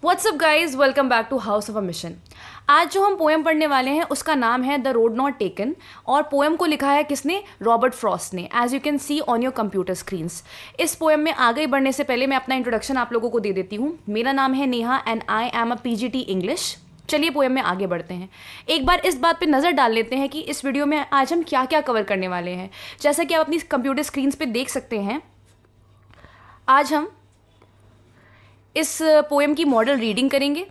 WhatsApp guys, welcome back to House of a Mission. आज जो हम पोएम पढ़ने वाले हैं उसका नाम है द रोड नॉट टेकन, और पोएम को लिखा है किसने? रॉबर्ट फ्रॉस्ट ने, as you can see on your computer screens. इस पोएम में आगे बढ़ने से पहले मैं अपना इंट्रोडक्शन आप लोगों को दे देती हूँ। मेरा नाम है Neha and I am a PGT English. चलिए पोएम में आगे बढ़ते हैं। एक बार इस बात पे नज़र डाल लेते हैं कि इस वीडियो में आज हम क्या क्या कवर करने वाले हैं। जैसा कि आप अपनी कंप्यूटर स्क्रीन्स पे देख सकते हैं, आज हम इस पोएम की मॉडल रीडिंग करेंगे।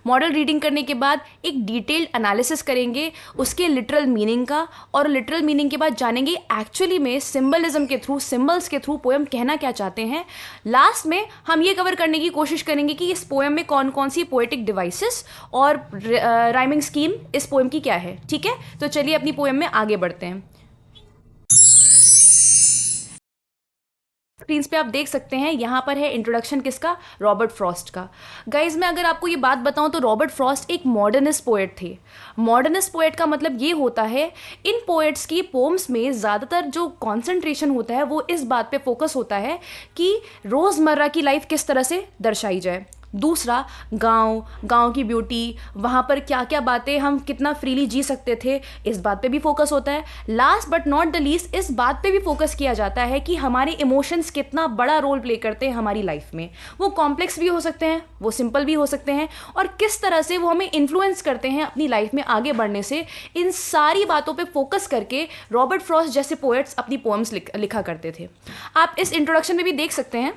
मॉडल रीडिंग करने के बाद एक डिटेल्ड एनालिसिस करेंगे उसके लिटरल मीनिंग का, और लिटरल मीनिंग के बाद जानेंगे एक्चुअली में सिंबलिज्म के थ्रू, सिंबल्स के थ्रू पोएम कहना क्या चाहते हैं। लास्ट में हम ये कवर करने की कोशिश करेंगे कि इस पोएम में कौन कौन सी पोएटिक डिवाइसेस और राइमिंग स्कीम इस पोएम की क्या है। ठीक है, तो चलिए अपनी पोएम में आगे बढ़ते हैं। स्क्रीन पे आप देख सकते हैं, यहाँ पर है इंट्रोडक्शन किसका? रॉबर्ट फ्रॉस्ट का। गाइज मैं अगर आपको ये बात बताऊं तो रॉबर्ट फ्रॉस्ट एक मॉडर्निस्ट पोएट थे। मॉडर्निस्ट पोएट का मतलब ये होता है, इन पोएट्स की पोम्स में ज़्यादातर जो कॉन्सेंट्रेशन होता है वो इस बात पे फोकस होता है कि रोज़मर्रा की लाइफ किस तरह से दर्शाई जाए। दूसरा, गांव की ब्यूटी, वहाँ पर क्या क्या बातें हम कितना फ्रीली जी सकते थे, इस बात पे भी फोकस होता है। Last but not the least, इस बात पे भी फोकस किया जाता है कि हमारे इमोशंस कितना बड़ा रोल प्ले करते हैं हमारी लाइफ में। वो कॉम्प्लेक्स भी हो सकते हैं, वो सिंपल भी हो सकते हैं, और किस तरह से वो हमें इन्फ्लुएंस करते हैं अपनी लाइफ में आगे बढ़ने से। इन सारी बातों पर फोकस करके रॉबर्ट फ्रॉस्ट जैसे पोएट्स अपनी पोएम्स लिखा करते थे। आप इस इंट्रोडक्शन में भी देख सकते हैं,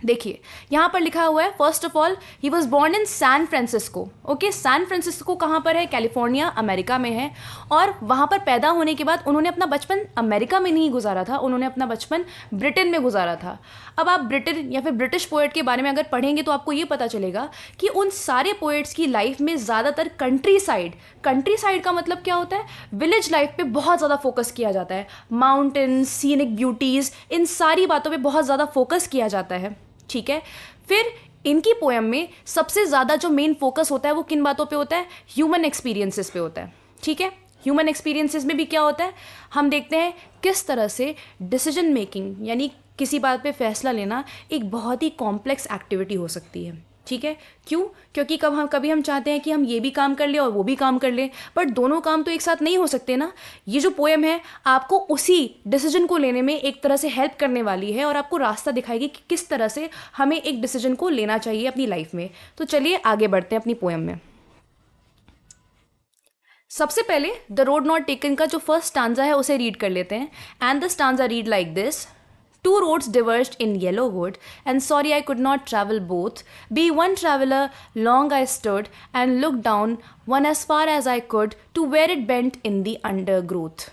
देखिए यहाँ पर लिखा हुआ है, first of all he was born in San Francisco. Okay, San Francisco कहाँ पर है? कैलिफोर्निया, अमेरिका में है। और वहाँ पर पैदा होने के बाद उन्होंने अपना बचपन अमेरिका में नहीं गुजारा था, उन्होंने अपना बचपन ब्रिटेन में गुजारा था। अब आप ब्रिटेन या फिर ब्रिटिश पोएट के बारे में अगर पढ़ेंगे तो आपको ये पता चलेगा कि उन सारे पोएट्स की लाइफ में ज़्यादातर कंट्री साइड का मतलब क्या होता है? विलेज लाइफ पे बहुत ज़्यादा फोकस किया जाता है। माउंटेन, सीनिक ब्यूटीज़, इन सारी बातों पे बहुत ज़्यादा फोकस किया जाता है। ठीक है, फिर इनकी पोएम में सबसे ज़्यादा जो मेन फोकस होता है वो किन बातों पे होता है? ह्यूमन एक्सपीरियंसेस पे होता है। ठीक है, ह्यूमन एक्सपीरियंसेस में भी क्या होता है, हम देखते हैं किस तरह से डिसीजन मेकिंग यानी किसी बात पे फैसला लेना एक बहुत ही कॉम्प्लेक्स एक्टिविटी हो सकती है। ठीक है, क्यों? क्योंकि कभी हम चाहते हैं कि हम ये भी काम कर लें और वो भी काम कर लें, बट दोनों काम तो एक साथ नहीं हो सकते ना। ये जो पोएम है आपको उसी डिसीजन को लेने में एक तरह से हेल्प करने वाली है और आपको रास्ता दिखाएगी कि किस तरह से हमें एक डिसीजन को लेना चाहिए अपनी लाइफ में। तो चलिए आगे बढ़ते हैं अपनी पोएम में। सबसे पहले द रोड नॉट टेकन का जो फर्स्ट स्टांजा है उसे रीड कर लेते हैं। And the stanza read like this: Two roads diverged in yellow wood, and sorry I could not travel both. Be one traveler, long I stood, and looked down one as far as I could to where it bent in the undergrowth.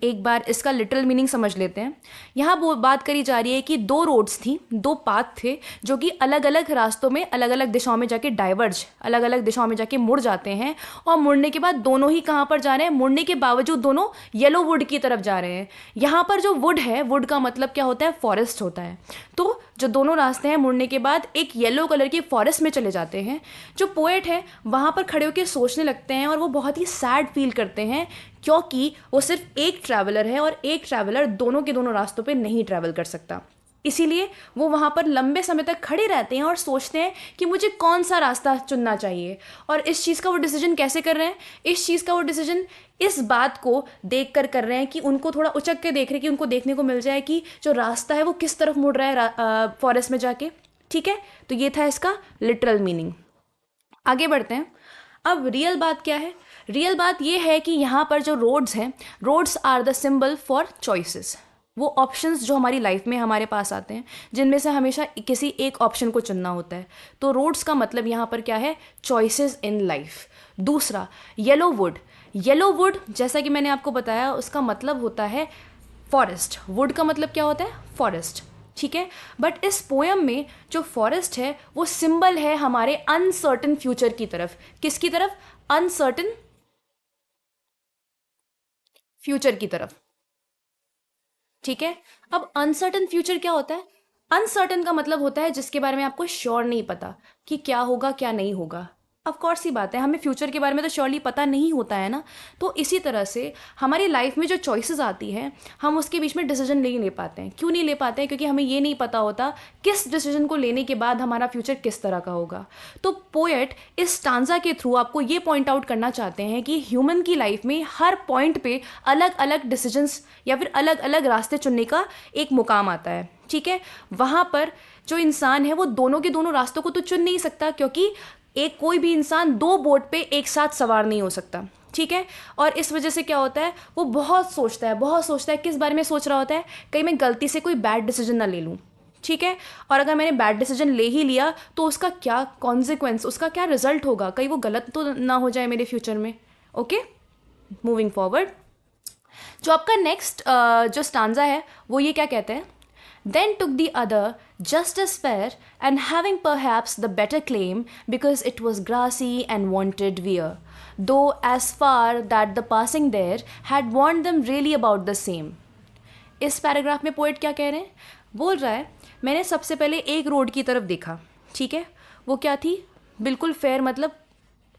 एक बार इसका literal meaning समझ लेते हैं। यहाँ वो बात करी जा रही है कि दो रोड्स थी, दो पाथ थे जो कि अलग अलग रास्तों में अलग अलग दिशाओं में जाके डाइवर्ज, अलग अलग दिशाओं में जाके मुड़ जाते हैं। और मुड़ने के बाद दोनों ही कहाँ पर जा रहे हैं? मुड़ने के बावजूद दोनों येलो वुड की तरफ जा रहे हैं। यहाँ पर जो वुड है, वुड का मतलब क्या होता है? फॉरेस्ट होता है। तो जो दोनों रास्ते हैं मुड़ने के बाद एक येलो कलर के फॉरेस्ट में चले जाते हैं। जो पोएट है वहाँ पर खड़े होकर सोचने लगते हैं और वो बहुत ही सैड फील करते हैं, क्योंकि वो सिर्फ एक ट्रैवलर है और एक ट्रैवलर दोनों के दोनों रास्तों पे नहीं ट्रैवल कर सकता। इसीलिए वो वहाँ पर लंबे समय तक खड़े रहते हैं और सोचते हैं कि मुझे कौन सा रास्ता चुनना चाहिए। और इस चीज़ का वो डिसीजन कैसे कर रहे हैं? इस चीज़ का वो डिसीजन इस बात को देख कर रहे हैं कि उनको थोड़ा उचक के देख रहे हैं कि उनको देखने को मिल जाए कि जो रास्ता है वो किस तरफ मुड़ रहा है फॉरेस्ट में जाके। ठीक है, तो ये था इसका लिटरल मीनिंग। आगे बढ़ते हैं। अब रियल बात क्या है? रियल बात ये है कि यहाँ पर जो रोड्स हैं, roads are the symbol for choices. वो ऑप्शंस जो हमारी लाइफ में हमारे पास आते हैं, जिनमें से हमेशा किसी एक ऑप्शन को चुनना होता है। तो रोड्स का मतलब यहाँ पर क्या है? Choices in life. दूसरा, येलो वुड। येलो वुड जैसा कि मैंने आपको बताया उसका मतलब होता है फॉरेस्ट। वुड का मतलब क्या होता है? फॉरेस्ट। ठीक है, बट इस पोएम में जो फॉरेस्ट है वो सिंबल है हमारे अनसर्टन फ्यूचर की तरफ। किसकी तरफ? अनसर्टन फ्यूचर की तरफ। ठीक है, अब अनसर्टन फ्यूचर क्या होता है? अनसर्टन का मतलब होता है जिसके बारे में आपको श्योर नहीं पता कि क्या होगा क्या नहीं होगा। ऑफ कोर्स ही बात है, हमें फ्यूचर के बारे में तो श्योरली पता नहीं होता है ना। तो इसी तरह से हमारी लाइफ में जो चॉइसेस आती हैं, हम उसके बीच में डिसीजन नहीं ले पाते हैं। क्यों नहीं ले पाते हैं? क्योंकि हमें ये नहीं पता होता किस डिसीजन को लेने के बाद हमारा फ्यूचर किस तरह का होगा। तो पोएट इस स्टांजा के थ्रू आपको ये पॉइंट आउट करना चाहते हैं कि ह्यूमन की लाइफ में हर पॉइंट पे अलग अलग डिसीजंस या फिर अलग अलग रास्ते चुनने का एक मुकाम आता है, ठीक है। वहाँ पर जो इंसान है वो दोनों के दोनों रास्तों को तो चुन नहीं सकता, क्योंकि एक कोई भी इंसान दो बोट पे एक साथ सवार नहीं हो सकता, ठीक है। और इस वजह से क्या होता है, वो बहुत सोचता है। किस बारे में सोच रहा होता है? कहीं मैं गलती से कोई बैड डिसीजन ना ले लूँ, ठीक है। और अगर मैंने बैड डिसीजन ले ही लिया तो उसका क्या कॉन्सिक्वेंस, उसका क्या रिजल्ट होगा, कहीं वो गलत तो ना हो जाए मेरे फ्यूचर में। ओके, मूविंग फॉरवर्ड, जो आपका नेक्स्ट जो स्टांजा है वो ये क्या कहते हैं? Then took the other just as fair, and having perhaps the better claim, because it was grassy and wanted wear, though as far that the passing there had warned them really about the same. इस paragraph में poet क्या कह रहे हैं? बोल रहा है, मैंने सबसे पहले एक रोड की तरफ देखा, ठीक है। वो क्या थी? बिल्कुल फेयर, मतलब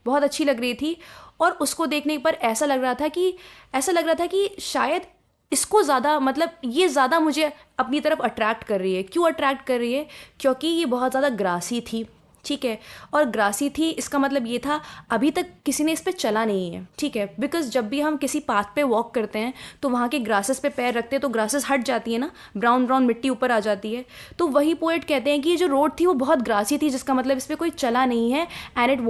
बहुत अच्छी लग रही थी। और उसको देखने पर ऐसा लग रहा था कि शायद इसको ज़्यादा, मतलब ये ज़्यादा मुझे अपनी तरफ अट्रैक्ट कर रही है। क्यों अट्रैक्ट कर रही है? क्योंकि ये बहुत ज़्यादा ग्रासी थी, ठीक है। और ग्रासी थी इसका मतलब ये था अभी तक किसी ने इस पर चला नहीं है, ठीक है। बिकॉज जब भी हम किसी पाथ पे वॉक करते हैं तो वहाँ के ग्रासेस पे पैर रखते हैं तो ग्रासेस हट जाती है ना, ब्राउन ब्राउन मिट्टी ऊपर आ जाती है। तो वही पोएट कहते हैं कि ये जो रोड थी वो बहुत ग्रासी थी, जिसका मतलब इस पर कोई चला नहीं है। And it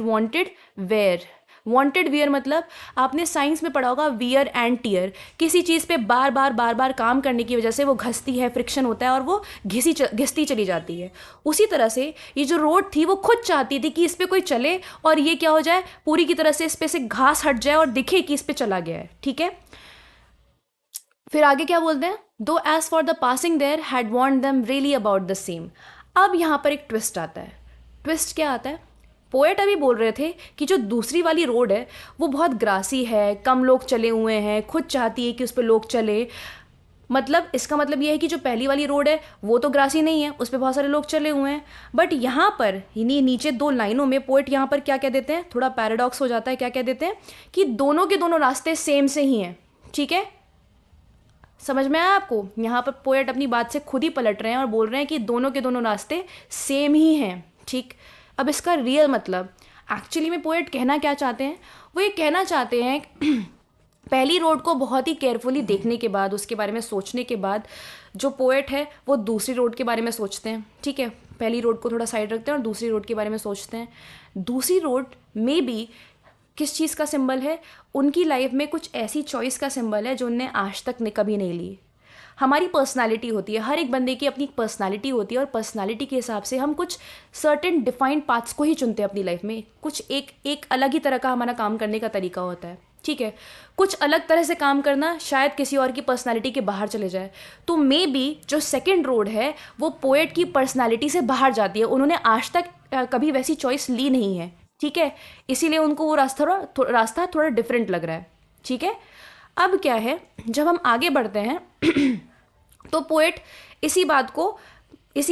wanted wear. Wanted wear मतलब आपने साइंस में पढ़ा होगा, वियर एंड टीयर। किसी चीज़ पे बार बार काम करने की वजह से वो घसती है, फ्रिक्शन होता है और वो घिसती चली जाती है। उसी तरह से ये जो रोड थी वो खुद चाहती थी कि इस पर कोई चले और ये क्या हो जाए, पूरी की तरह से इस पर से घास हट जाए और दिखे कि इस पर चला गया है, ठीक है। फिर आगे क्या बोलते हैं? Though as for the passing there had warned them really about the same. अब यहाँ पर एक ट्विस्ट आता है। ट्विस्ट क्या आता है? पोएट अभी बोल रहे थे कि जो दूसरी वाली रोड है वो बहुत ग्रासी है, कम लोग चले हुए हैं, खुद चाहती है कि उस पर लोग चले। मतलब इसका मतलब ये है कि जो पहली वाली रोड है वो तो ग्रासी नहीं है, उस पर बहुत सारे लोग चले हुए हैं। बट यहाँ पर इन्हीं नीचे दो लाइनों में पोएट यहाँ पर क्या कह देते हैं, थोड़ा पैराडॉक्स हो जाता है। क्या कह देते हैं कि दोनों के दोनों रास्ते सेम से ही हैं, ठीक है। समझ में आया आपको? यहाँ पर पोएट अपनी बात से खुद ही पलट रहे हैं और बोल रहे हैं कि दोनों के दोनों रास्ते सेम ही हैं, ठीक। अब इसका रियल मतलब एक्चुअली में पोएट कहना क्या चाहते हैं? वो ये कहना चाहते हैं पहली रोड को बहुत ही केयरफुली देखने के बाद, उसके बारे में सोचने के बाद जो पोएट है वो दूसरी रोड के बारे में सोचते हैं, ठीक है। पहली रोड को थोड़ा साइड रखते हैं और दूसरी रोड के बारे में सोचते हैं। दूसरी रोड में भी किस चीज़ का सिंबल है? उनकी लाइफ में कुछ ऐसी चॉइस का सिंबल है जो उनने आज तक कभी नहीं ली। हमारी पर्सनालिटी होती है, हर एक बंदे की अपनी पर्सनालिटी होती है और पर्सनालिटी के हिसाब से हम कुछ सर्टेन डिफाइंड पाथ्स को ही चुनते हैं अपनी लाइफ में। कुछ एक अलग ही तरह का हमारा काम करने का तरीका होता है, ठीक है। कुछ अलग तरह से काम करना शायद किसी और की पर्सनालिटी के बाहर चले जाए। तो मे बी जो सेकेंड रोड है वो पोएट की पर्सनालिटी से बाहर जाती है। उन्होंने आज तक कभी वैसी चॉइस ली नहीं है, ठीक है। इसीलिए उनको वो रास्ता थोड़ा डिफरेंट लग रहा है, ठीक है। अब क्या है, जब हम आगे बढ़ते हैं तो पोएट इसी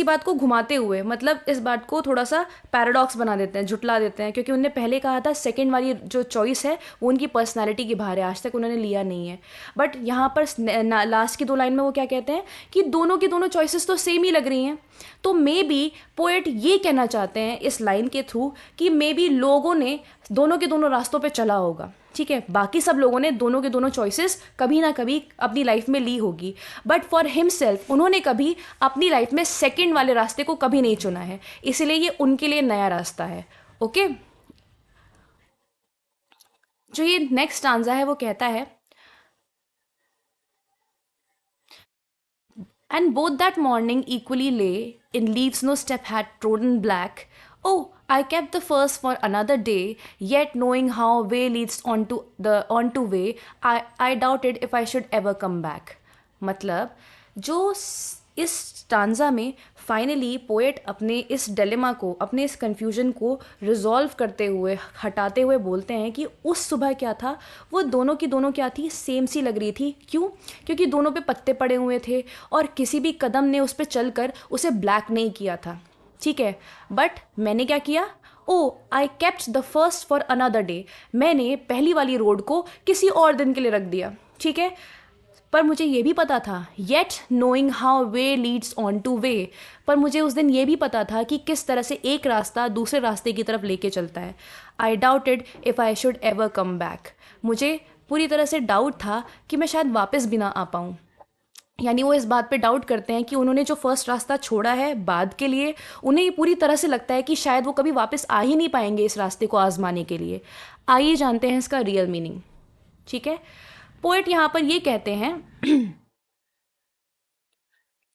बात को घुमाते हुए, मतलब इस बात को थोड़ा सा पैराडॉक्स बना देते हैं, झुटला देते हैं। क्योंकि उनने पहले कहा था सेकंड वाली जो चॉइस है वो उनकी पर्सनालिटी के बाहर है, आज तक उन्होंने लिया नहीं है। बट यहाँ पर लास्ट की दो लाइन में वो क्या कहते हैं कि दोनों की दोनों चॉइसेस तो सेम ही लग रही हैं। तो मे बी पोएट ये कहना चाहते हैं इस लाइन के थ्रू कि मे बी लोगों ने दोनों के दोनों रास्तों पे चला होगा, ठीक है। बाकी सब लोगों ने दोनों के दोनों चॉइसेस कभी ना कभी अपनी लाइफ में ली होगी, बट फॉर हिमसेल्फ उन्होंने कभी अपनी लाइफ में सेकंड वाले रास्ते को कभी नहीं चुना है, इसलिए ये उनके लिए नया रास्ता है। ओके, जो ये नेक्स्ट आंसर है वो कहता है, and both that morning equally lay in leaves no step had trodden black. Oh, I kept the first for another day, yet knowing how way leads onto way, I doubted if I should ever come back. मतलब जो इस stanza में finally poet अपने इस dilemma को, अपने इस confusion को रिजॉल्व करते हुए, हटाते हुए बोलते हैं कि उस सुबह क्या था, वो दोनों की दोनों क्या थी, सेम सी लग रही थी। क्यों? क्योंकि दोनों पे पत्ते पड़े हुए थे और किसी भी कदम ने उस पर चलकर उसे ब्लैक नहीं किया था, ठीक है। बट मैंने क्या किया, oh I kept the first for another day, मैंने पहली वाली रोड को किसी और दिन के लिए रख दिया, ठीक है। पर मुझे ये भी पता था, yet knowing how way Leeds on two way, पर मुझे उस दिन ये भी पता था कि किस तरह से एक रास्ता दूसरे रास्ते की तरफ लेके चलता है। आई doubted if I should ever come back, मुझे पूरी तरह से डाउट था कि मैं शायद वापस भी ना आ पाऊँ। यानी वो इस बात पे डाउट करते हैं कि उन्होंने जो फर्स्ट रास्ता छोड़ा है बाद के लिए, उन्हें ये पूरी तरह से लगता है कि शायद वो कभी वापस आ ही नहीं पाएंगे इस रास्ते को आजमाने के लिए। आइए जानते हैं इसका रियल मीनिंग, ठीक है। पोएट यहाँ पर ये कहते हैं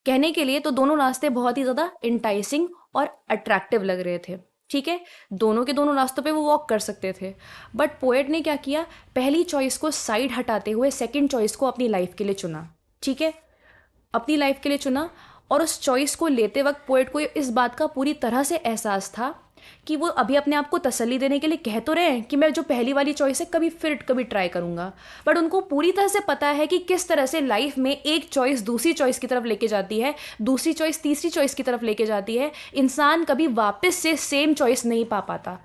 कहने के लिए तो दोनों रास्ते बहुत ही ज़्यादा इंटाइसिंग और अट्रैक्टिव लग रहे थे, ठीक है। दोनों के दोनों रास्तों पे वो वॉक कर सकते थे, बट पोएट ने क्या किया, पहली चॉइस को साइड हटाते हुए सेकंड चॉइस को अपनी लाइफ के लिए चुना, ठीक है, अपनी लाइफ के लिए चुना। और उस चॉइस को लेते वक्त पोएट को इस बात का पूरी तरह से एहसास था कि वो अभी अपने आप को तसल्ली देने के लिए कह तो रहे हैं कि मैं जो पहली वाली चॉइस है कभी ट्राई करूंगा, बट उनको पूरी तरह से पता है कि किस तरह से लाइफ में एक चॉइस दूसरी चॉइस की तरफ लेके जाती है, दूसरी चॉइस तीसरी चॉइस की तरफ लेके जाती है। इंसान कभी वापस से सेम चॉइस नहीं पा पाता,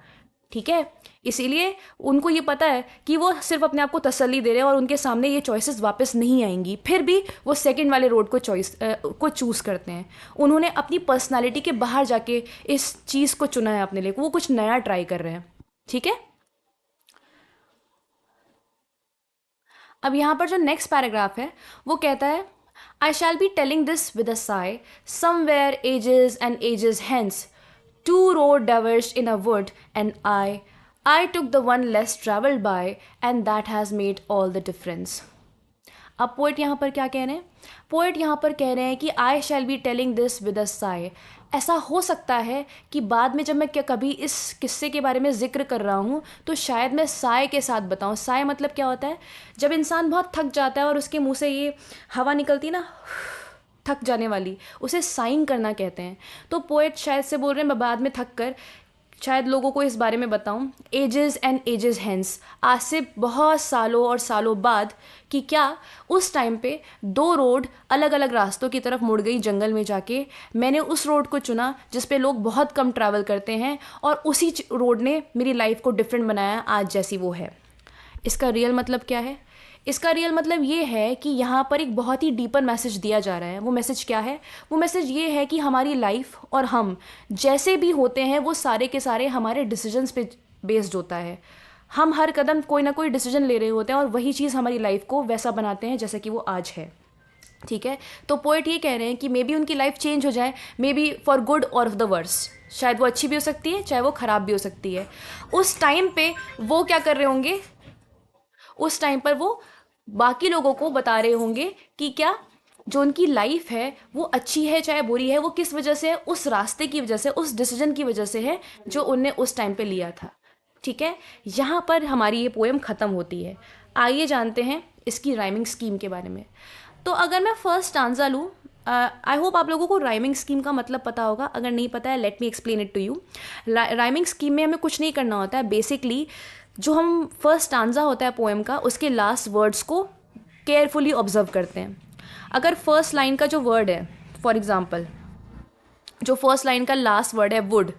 ठीक है। इसीलिए उनको ये पता है कि वो सिर्फ अपने आप को तसल्ली दे रहे हैं और उनके सामने ये चॉइसेस वापस नहीं आएंगी, फिर भी वो सेकंड वाले रोड को चूज़ करते हैं। उन्होंने अपनी पर्सनालिटी के बाहर जाके इस चीज़ को चुना है अपने लिए, वो कुछ नया ट्राई कर रहे हैं, ठीक है। अब यहाँ पर जो नेक्स्ट पैराग्राफ है वो कहता है, I shall be telling this with a sigh, somewhere ages and ages hence, two road diverged in a wood, and I took the one less traveled by, and that has made all the difference. अब poet यहाँ पर क्या कह रहे हैं, poet यहाँ पर कह रहे हैं कि I shall be telling this with a sigh, ऐसा हो सकता है कि बाद में जब मैं क्या कभी इस किस्से के बारे में जिक्र कर रहा हूँ तो शायद मैं साय के साथ बताऊँ। साय मतलब क्या होता है, जब इंसान बहुत थक जाता है और उसके मुंह से ये हवा निकलती है ना, थक जाने वाली, उसे साइन करना कहते हैं। तो पोएट शायद से बोल रहे हैं मैं बाद में थक कर शायद लोगों को इस बारे में बताऊं, एजेस एंड एजेस हेंस, आज से बहुत सालों और सालों बाद, कि क्या उस टाइम पे दो रोड अलग अलग रास्तों की तरफ मुड़ गई जंगल में जाके, मैंने उस रोड को चुना जिस पे लोग बहुत कम ट्रैवल करते हैं और उसी रोड ने मेरी लाइफ को डिफरेंट बनाया आज जैसी वो है। इसका रियल मतलब क्या है, इसका रियल मतलब ये है कि यहाँ पर एक बहुत ही डीपर मैसेज दिया जा रहा है। वो मैसेज क्या है, वो मैसेज ये है कि हमारी लाइफ और हम जैसे भी होते हैं वो सारे के सारे हमारे डिसीजंस पे बेस्ड होता है। हम हर कदम कोई ना कोई डिसीजन ले रहे होते हैं और वही चीज़ हमारी लाइफ को वैसा बनाते हैं जैसा कि वो आज है, ठीक है। तो पोएट ये कह रहे हैं कि मे बी उनकी लाइफ चेंज हो जाए, मे बी फॉर गुड और ऑफ द वर्स, शायद वो अच्छी भी हो सकती है चाहे वो ख़राब भी हो सकती है। उस टाइम पे वो क्या कर रहे होंगे, उस टाइम पर वो बाकी लोगों को बता रहे होंगे कि क्या जो उनकी लाइफ है वो अच्छी है चाहे बुरी है, वो किस वजह से है, उस रास्ते की वजह से, उस डिसीजन की वजह से है जो उनने उस टाइम पे लिया था, ठीक है। यहाँ पर हमारी ये पोएम ख़त्म होती है। आइए जानते हैं इसकी राइमिंग स्कीम के बारे में। तो अगर मैं फर्स्ट स्टांजा लूँ, आई होप आप लोगों को राइमिंग स्कीम का मतलब पता होगा, अगर नहीं पता है let me explain it to you. Rhyming scheme में हमें कुछ नहीं करना होता है, बेसिकली जो हम फर्स्ट स्टांजा होता है पोएम का, उसके लास्ट वर्ड्स को केयरफुली ऑब्जर्व करते हैं। अगर फर्स्ट लाइन का जो वर्ड है, फॉर एग्जांपल जो फर्स्ट लाइन का लास्ट वर्ड है वुड,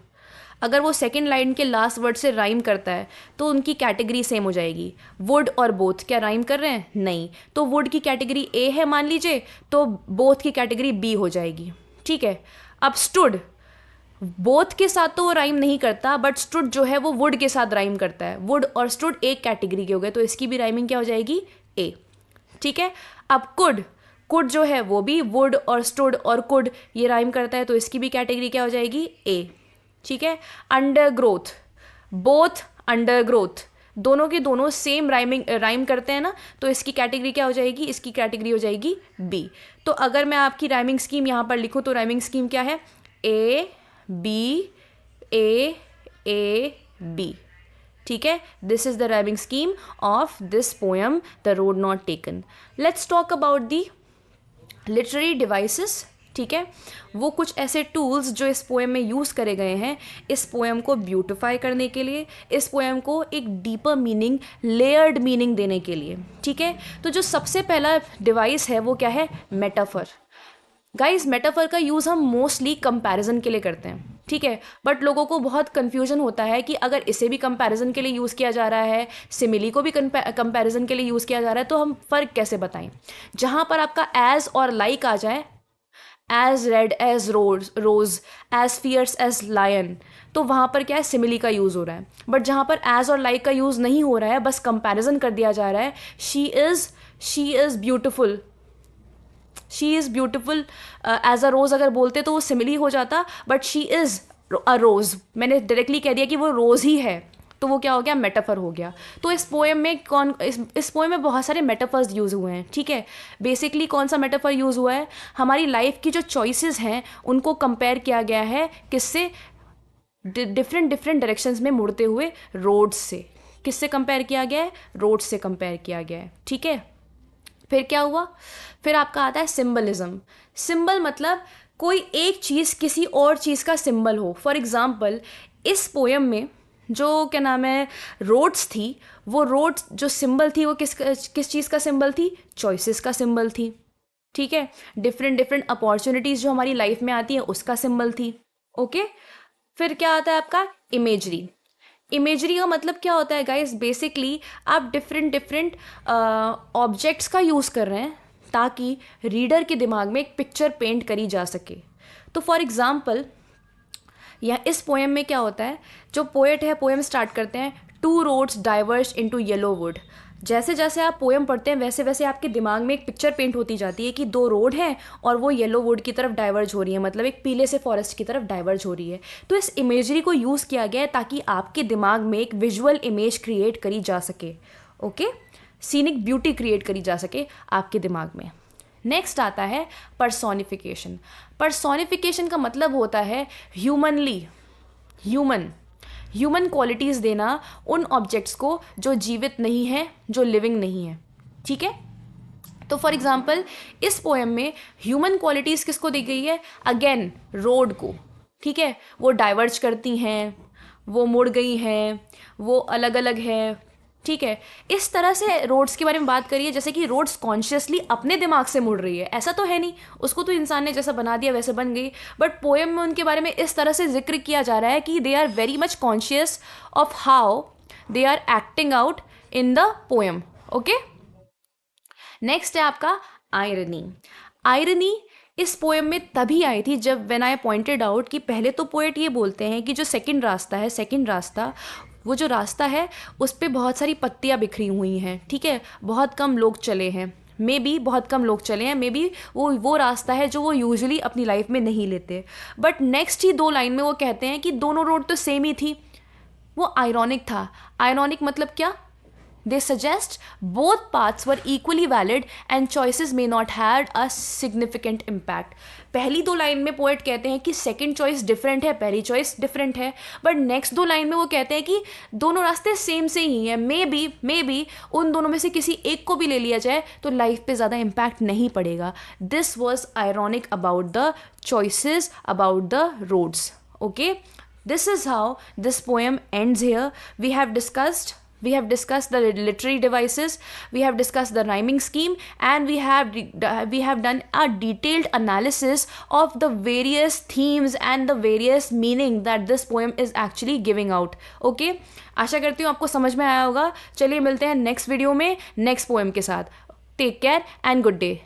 अगर वो सेकंड लाइन के लास्ट वर्ड से राइम करता है तो उनकी कैटेगरी सेम हो जाएगी। वुड और बोथ क्या राइम कर रहे हैं, नहीं, तो वुड की कैटेगरी ए है मान लीजिए, तो बोथ की कैटेगरी बी हो जाएगी, ठीक है। अब स्टूड, बोथ के साथ तो वो राइम नहीं करता, बट स्टूड जो है वो वुड के साथ राइम करता है। वुड और स्टूड एक कैटेगरी के हो गए, तो इसकी भी राइमिंग क्या हो जाएगी, ए, ठीक है। अब कुड, कुड जो है वो भी वुड और स्टूड और कुड ये राइम करता है, तो इसकी भी कैटेगरी क्या हो जाएगी, ए, ठीक है। Under growth, both under growth, दोनों के दोनों सेम राइम करते हैं ना, तो इसकी कैटेगरी क्या हो जाएगी, इसकी कैटेगरी हो जाएगी बी। तो अगर मैं आपकी राइमिंग स्कीम यहाँ पर लिखूँ तो राइमिंग स्कीम क्या है, A B A A B, ठीक है। This is the rhyming scheme of this poem the road not taken. Let's talk about the literary devices, ठीक है। वो कुछ ऐसे टूल्स जो इस पोएम में यूज़ करे गए हैं इस पोएम को ब्यूटिफाई करने के लिए, इस पोएम को एक डीपर मीनिंग, लेयर्ड मीनिंग देने के लिए, ठीक है। तो जो सबसे पहला डिवाइस है वो क्या है, मेटाफर। गाइस मेटाफर का यूज़ हम मोस्टली कंपैरिजन के लिए करते हैं। ठीक है, बट लोगों को बहुत कन्फ्यूजन होता है कि अगर इसे भी कंपैरिजन के लिए यूज़ किया जा रहा है, सिमिली को भी कंपैरिजन के लिए यूज़ किया जा रहा है, तो हम फ़र्क कैसे बताएं। जहाँ पर आपका एज और लाइक आ जाए, एज रेड एज रोज, एज फियर्स एज लायन, तो वहाँ पर क्या है, सिमिली का यूज़ हो रहा है। बट जहाँ पर एज और लाइक का यूज़ नहीं हो रहा है, बस कंपैरिजन कर दिया जा रहा है, she is beautiful, she is beautiful as a rose अगर बोलते तो वो सिमिली हो जाता, but she is a rose, मैंने डायरेक्टली कह दिया कि वो रोज़ ही है, तो वो क्या हो गया, मेटाफर हो गया। तो इस पोएम में इस पोएम में बहुत सारे मेटाफर्स यूज़ हुए हैं, ठीक है। बेसिकली कौन सा मेटाफर यूज़ हुआ है, हमारी लाइफ की जो चॉइसेस हैं उनको कंपेयर किया गया है किससे, डिफरेंट डिफरेंट डायरेक्शंस में मुड़ते हुए रोड्स से। किससे कंपेयर किया गया है, रोड्स से कंपेयर किया गया है, ठीक है। फिर क्या हुआ, फिर आपका आता है सिंबलिज्म। सिंबल मतलब कोई एक चीज़ किसी और चीज़ का सिंबल हो। फॉर एग्जाम्पल इस पोएम में जो क्या नाम है रोड्स थी, वो रोड्स जो सिंबल थी वो किस चीज़ का सिंबल थी, चॉइसेस का सिंबल थी, ठीक है। डिफरेंट डिफरेंट अपॉर्चुनिटीज़ जो हमारी लाइफ में आती है उसका सिंबल थी, ओके। फिर क्या आता है आपका इमेजरी। इमेजरी का मतलब क्या होता है गाइस, बेसिकली आप डिफरेंट डिफरेंट ऑब्जेक्ट्स का यूज़ कर रहे हैं ताकि रीडर के दिमाग में एक पिक्चर पेंट करी जा सके। तो फॉर एग्जाम्पल या इस पोएम में क्या होता है, जो पोएट है पोएम स्टार्ट करते हैं, two roads diverge into yellow wood. जैसे जैसे आप पोएम पढ़ते हैं वैसे वैसे आपके दिमाग में एक पिक्चर पेंट होती जाती है कि दो रोड हैं और वो येलो वुड की तरफ डाइवर्ज हो रही है, मतलब एक पीले से फॉरेस्ट की तरफ डाइवर्ज हो रही है। तो इस इमेजरी को यूज़ किया गया है ताकि आपके दिमाग में एक विजुअल इमेज क्रिएट करी जा सके, ओके, सीनिक ब्यूटी क्रिएट करी जा सके आपके दिमाग में। नेक्स्ट आता है पर्सोनिफिकेशन। पर्सोनिफिकेशन का मतलब होता है ह्यूमन क्वालिटीज़ देना उन ऑब्जेक्ट्स को जो जीवित नहीं है, जो लिविंग नहीं है, ठीक है। तो फॉर एग्जाम्पल इस पोएम में ह्यूमन क्वालिटीज़ किसको दी गई है, अगेन रोड को, ठीक है। वो डाइवर्ज करती हैं, वो मुड़ गई हैं, वो अलग अलग है, ठीक है। इस तरह से रोड्स के बारे में बात करिए जैसे कि रोड्स कॉन्शियसली अपने दिमाग से मुड़ रही है, ऐसा तो है नहीं, उसको तो इंसान ने जैसा बना दिया वैसे बन गई। बट पोएम में उनके बारे में इस तरह से जिक्र किया जा रहा है कि they are very much conscious of how they are acting out in the poem, okay. Next है आपका आयरनी। आयरनी इस पोएम में तभी आई थी जब व्हेन आई पॉइंटेड आउट कि पहले तो पोएट ये बोलते हैं कि जो सेकंड रास्ता वो जो रास्ता है उस पर बहुत सारी पत्तियाँ बिखरी हुई हैं, ठीक है, बहुत कम लोग चले हैं, मे बी बहुत कम लोग चले हैं, मे बी वो रास्ता है जो वो यूजुअली अपनी लाइफ में नहीं लेते। बट नेक्स्ट ही 2 लाइन में वो कहते हैं कि दोनों रोड तो सेम ही थी, वो आयरॉनिक था। आयरॉनिक मतलब क्या, they suggest both paths were equally valid and choices may not had a significant impact। पहली 2 लाइन में पोएट कहते हैं कि सेकंड चॉइस डिफरेंट है, पहली चॉइस डिफरेंट है, बट नेक्स्ट 2 लाइन में वो कहते हैं कि दोनों रास्ते सेम से ही हैं, मे बी उन दोनों में से किसी एक को भी ले लिया जाए तो लाइफ पे ज़्यादा इम्पैक्ट नहीं पड़ेगा। This was ironic about the choices, about the roads, okay. This is how this poem ends here. We have discussed the literary devices, we have discussed the rhyming scheme, and we have done a detailed analysis of the various themes and the various meaning that this poem is actually giving out, okay। आशा करती हूँ आपको समझ में आया होगा। चलिए मिलते हैं नेक्स्ट वीडियो में नेक्स्ट पोएम के साथ। Take care and good day.